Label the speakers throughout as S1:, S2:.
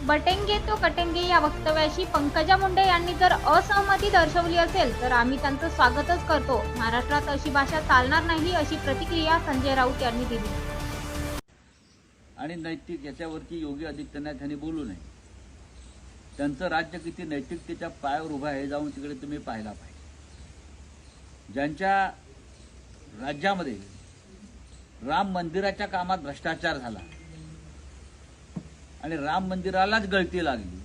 S1: बटेंगे तो कटेंगे या वक्तव्याशी पंकजा मुंडे यांनी जर असहमती दर्शवली असेल तर आम्ही त्यांचं स्वागतच करतो। महाराष्ट्रात अशी भाषा चालणार नाही अशी प्रतिक्रिया संजय राऊत यांनी दिली।
S2: आणि नैतिक याच्यावरती योगी आदित्यनाथ यांनी बोलू नये। त्यांचं राज्य किती नैतिकतेच्या पायावर उभं आहे जाऊन तिकडे तुम्ही पाहायला पाहिजे। ज्यांच्या राज्यामध्ये राम मंदिराच्या कामात भ्रष्टाचार झाला आणि राम मंदिरालाच गळती लागली,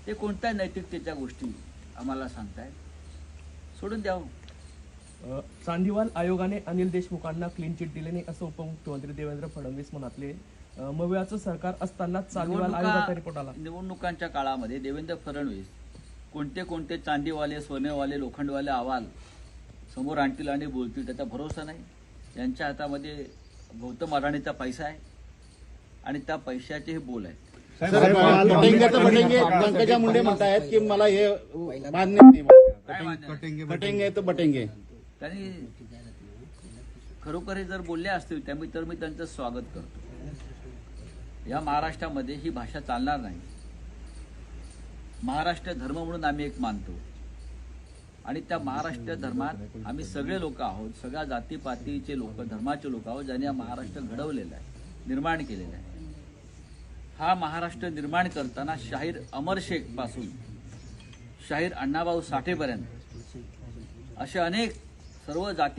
S2: ते कोणत्या नैतिकतेच्या गोष्टी आम्हाला सांगतायत? सोडून द्यावं।
S3: चांदीवाल आयोगाने अनिल देशमुखांना क्लीन चिट दिले नाही असं उपमुख्यमंत्री देवेंद्र फडणवीस म्हणाले। मवियाचं सरकार असताना चांदीवाल आयोगाचा रिपोर्ट आला।
S2: निवडणुकांच्या काळामध्ये देवेंद्र फडणवीस कोणते कोणते चांदीवाले, सोनेवाले, लोखंडवाले अहवाल समोर आणतील आणि बोलतील त्याचा भरोसा नाही। यांच्या हातामध्ये गौतम अडाणीचा पैसा आहे आणि त्या पैशाचे हे बोल आहेत।
S4: पंकजा मुंडे म्हणतायत की मला हे मान्य नाही, बटेंगे तो बटेंगे।
S2: त्यांनी खरोखर हे जर बोलले असतील त्यामुळे तर मी त्यांचं स्वागत करतो। या महाराष्ट्रामध्ये ही भाषा चालणार नाही। महाराष्ट्र धर्म म्हणून आम्ही एक मानतो आणि त्या महाराष्ट्र धर्मात आम्ही सगळे लोक आहोत, सगळ्या जातीपातीचे लोक, धर्माचे लोक आहोत, ज्यांनी हा महाराष्ट्र घडवलेला आहे, निर्माण केलेला आहे। हा महाराष्ट्र निर्माण करताना शाहीर अमर शेख पासून शाहीर अण्णाभाऊ साठेपर्यंत असे अनेक सर्व जाती